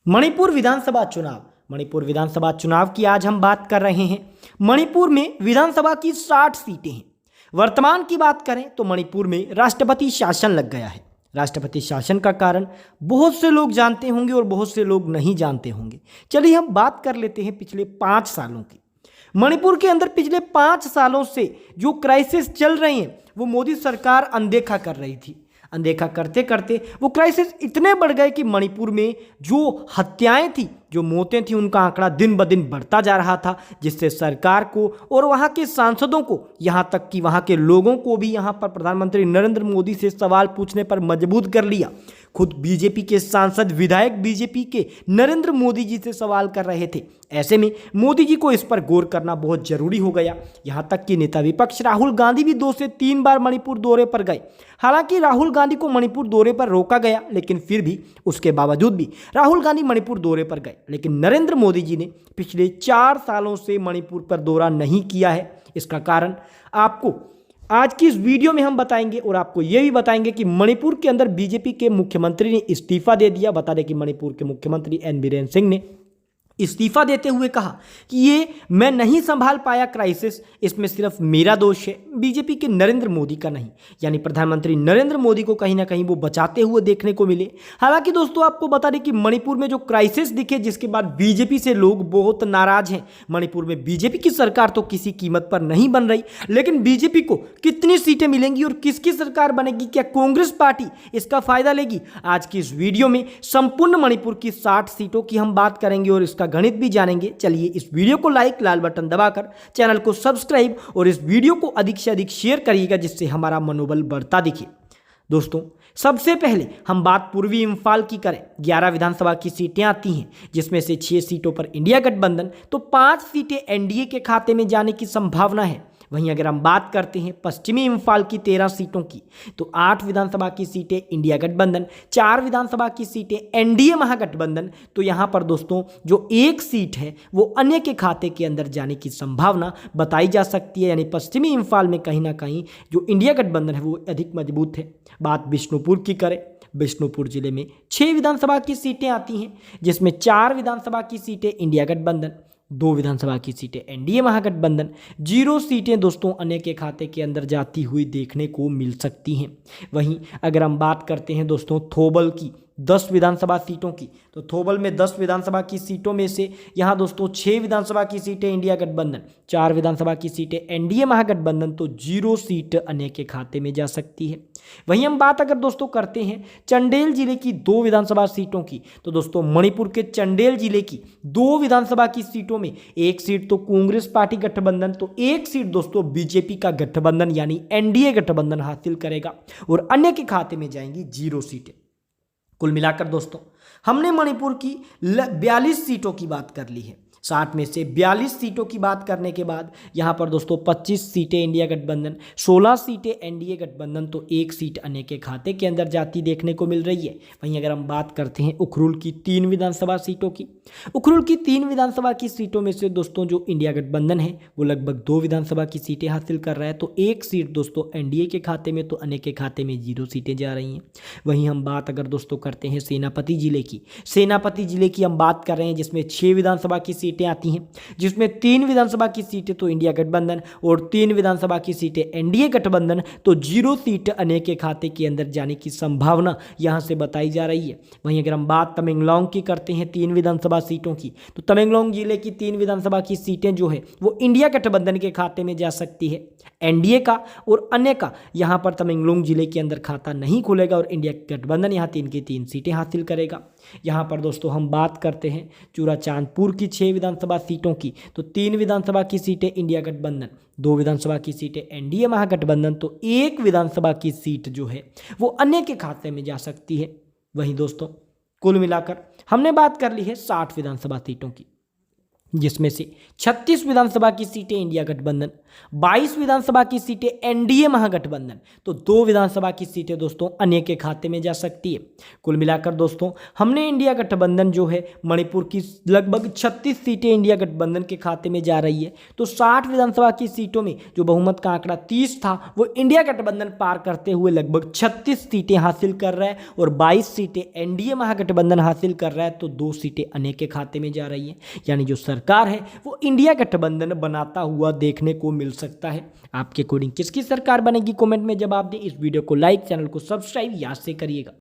मणिपुर विधानसभा चुनाव। मणिपुर विधानसभा चुनाव की आज हम बात कर रहे हैं। मणिपुर में विधानसभा की 60 सीटें हैं। वर्तमान की बात करें तो मणिपुर में राष्ट्रपति शासन लग गया है। राष्ट्रपति शासन का कारण बहुत से लोग जानते होंगे और बहुत से लोग नहीं जानते होंगे। चलिए हम बात कर लेते हैं पिछले 5 सालों की। मणिपुर के अंदर पिछले 5 सालों से जो क्राइसिस चल रहे हैं वो मोदी सरकार अनदेखा कर रही थी। अनदेखा करते करते वो क्राइसिस इतने बढ़ गए कि मणिपुर में जो हत्याएं थी, जो मौतें थी, उनका आंकड़ा दिन ब दिन बढ़ता जा रहा था, जिससे सरकार को और वहाँ के सांसदों को, यहाँ तक कि वहाँ के लोगों को भी यहाँ पर प्रधानमंत्री नरेंद्र मोदी से सवाल पूछने पर मजबूर कर लिया। खुद बीजेपी के सांसद, विधायक बीजेपी के नरेंद्र मोदी जी से सवाल कर रहे थे। ऐसे में मोदी जी को इस पर गौर करना बहुत जरूरी हो गया। यहाँ तक कि नेता विपक्ष राहुल गांधी भी 2 से 3 बार मणिपुर दौरे पर गए। हालांकि राहुल गांधी को मणिपुर दौरे पर रोका गया, लेकिन फिर भी उसके बावजूद भी राहुल गांधी मणिपुर दौरे पर गए। लेकिन नरेंद्र मोदी जी ने पिछले 4 सालों से मणिपुर पर दौरा नहीं किया है। इसका कारण आपको आज की इस वीडियो में हम बताएंगे और आपको यह भी बताएंगे कि मणिपुर के अंदर बीजेपी के मुख्यमंत्री ने इस्तीफा दे दिया। बता दें कि मणिपुर के मुख्यमंत्री एन बीरेन सिंह ने इस्तीफा देते हुए कहा कि ये मैं नहीं संभाल पाया क्राइसिस, इसमें सिर्फ मेरा दोष है, बीजेपी के नरेंद्र मोदी का नहीं। यानी प्रधानमंत्री नरेंद्र मोदी को कहीं ना कहीं वो बचाते हुए देखने को मिले। हालांकि दोस्तों आपको बता दें कि मणिपुर में जो क्राइसिस दिखे, जिसके बाद बीजेपी से लोग बहुत नाराज हैं। मणिपुर में बीजेपी की सरकार तो किसी कीमत पर नहीं बन रही, लेकिन बीजेपी को कितनी सीटें मिलेंगी और किसकी सरकार बनेगी, क्या कांग्रेस पार्टी इसका फायदा लेगी? आज की इस वीडियो में संपूर्ण मणिपुर की 60 सीटों की हम बात करेंगे और इसका गणित भी जानेंगे। चलिए इस वीडियो को लाइक, लाल बटन दबाकर चैनल को सब्सक्राइब और इस वीडियो को अधिक से अधिक शेयर करिएगा, जिससे हमारा मनोबल बढ़ता दिखे। दोस्तों सबसे पहले हम बात पूर्वी इंफाल की करें। 11 विधानसभा की सीटें आती हैं, जिसमें से 6 सीटों पर इंडिया गठबंधन तो 5 सीटें एनडीए के खाते में जाने की संभावना है। वहीं अगर हम बात करते हैं पश्चिमी इंफाल की 13 सीटों की, तो 8 विधानसभा की सीटें इंडिया गठबंधन, 4 विधानसभा की सीटें एनडीए महागठबंधन। तो यहाँ पर दोस्तों जो 1 सीट है वो अन्य के खाते के अंदर जाने की संभावना बताई जा सकती है। यानी पश्चिमी इंफाल में कहीं ना कहीं जो इंडिया गठबंधन है वो अधिक मजबूत है। बात बिष्णुपुर की करें, बिष्णुपुर जिले में 6 विधानसभा की सीटें आती हैं, जिसमें 4 विधानसभा की सीटें इंडिया गठबंधन, 2 विधानसभा की सीटें एनडीए महागठबंधन, 0 सीटें दोस्तों अन्य के खाते के अंदर जाती हुई देखने को मिल सकती हैं। वहीं अगर हम बात करते हैं दोस्तों थोबल की 10 विधानसभा सीटों की, तो थोबल में 10 विधानसभा की सीटों में से यहाँ दोस्तों 6 विधानसभा की सीटें इंडिया गठबंधन, 4 विधानसभा की सीटें एनडीए महागठबंधन, तो 0 सीट अन्य के खाते में जा सकती है। वहीं हम बात अगर दोस्तों करते हैं चंडेल जिले की 2 विधानसभा सीटों की, तो दोस्तों मणिपुर के चंडेल जिले की 2 विधानसभा की सीटों में 1 सीट तो कांग्रेस पार्टी गठबंधन, तो 1 सीट दोस्तों बीजेपी का गठबंधन यानी एनडीए गठबंधन हासिल करेगा और अन्य के खाते में जाएंगी 0 सीटें। कुल मिलाकर दोस्तों हमने मणिपुर की 42 सीटों की बात कर ली है। 60 में से 42 सीटों की बात करने के बाद यहाँ पर दोस्तों 25 सीटें इंडिया गठबंधन, 16 सीटें एनडीए गठबंधन, तो 1 सीट अन्य के खाते के अंदर जाती देखने को मिल रही है। वहीं अगर हम बात करते हैं उखरुल की 3 विधानसभा सीटों की, उखरुल की 3 विधानसभा की सीटों में से दोस्तों जो इंडिया गठबंधन है वो लगभग 2 विधानसभा की सीटें हासिल कर रहा है, तो 1 सीट दोस्तों एनडीए के खाते में, तो अन्य के खाते में 0 सीटें जा रही हैं। वहीं हम बात अगर दोस्तों करते हैं सेनापति जिले की, सेनापति जिले की हम बात कर रहे हैं, जिसमें 6 विधानसभा की सीटें आती हैं, जिसमें 3 विधानसभा की सीटें तो इंडिया गठबंधन और 3 विधानसभा की सीटें एनडीए गठबंधन, तो 0 सीट अन्य के खाते के अंदर जाने की संभावना यहां से बताई जा रही है। वहीं अगर हम बात तमेंगलोंग की करते हैं 3 विधानसभा सीटों की, तो तमेंगलोंग जिले की 3 विधानसभा की सीटें जो है वो इंडिया गठबंधन के खाते में जा सकती है। एनडीए का और अन्य का यहां पर तमेंगलोंग जिले के अंदर खाता नहीं खुलेगा और इंडिया गठबंधन यहां 3 की 3 सीटें हासिल करेगा। यहां पर दोस्तों हम बात करते हैं चूराचांदपुर की 6 विधानसभा सीटों की, तो 3 विधानसभा की सीटें इंडिया गठबंधन, 2 विधानसभा की सीटें एनडीए महागठबंधन, तो 1 विधानसभा की सीट जो है वो अन्य के खाते में जा सकती है। वहीं दोस्तों कुल मिलाकर हमने बात कर ली है 60 विधानसभा सीटों की। जिसमें से 36 विधानसभा की सीटें इंडिया गठबंधन, 22 विधानसभा की सीटें एनडीए महागठबंधन, तो 2 विधानसभा की सीटें दोस्तों अन्य के खाते में जा सकती है। कुल मिलाकर दोस्तों हमने इंडिया गठबंधन जो है मणिपुर की लगभग 36 सीटें इंडिया गठबंधन के खाते में जा रही है। तो 60 विधानसभा की सीटों में जो बहुमत का आंकड़ा 30 था वो इंडिया गठबंधन पार करते हुए लगभग 36 सीटें हासिल कर रहा है और 22 सीटें एनडीए महागठबंधन हासिल कर रहा है, तो 2 सीटें अन्य के खाते में जा रही हैं। यानी जो सरकार है वो इंडिया गठबंधन बनाता हुआ देखने को मिल सकता है। आपके अकॉर्डिंग किसकी सरकार बनेगी, कमेंट में जवाब दें। इस वीडियो को लाइक, चैनल को सब्सक्राइब याद से करिएगा।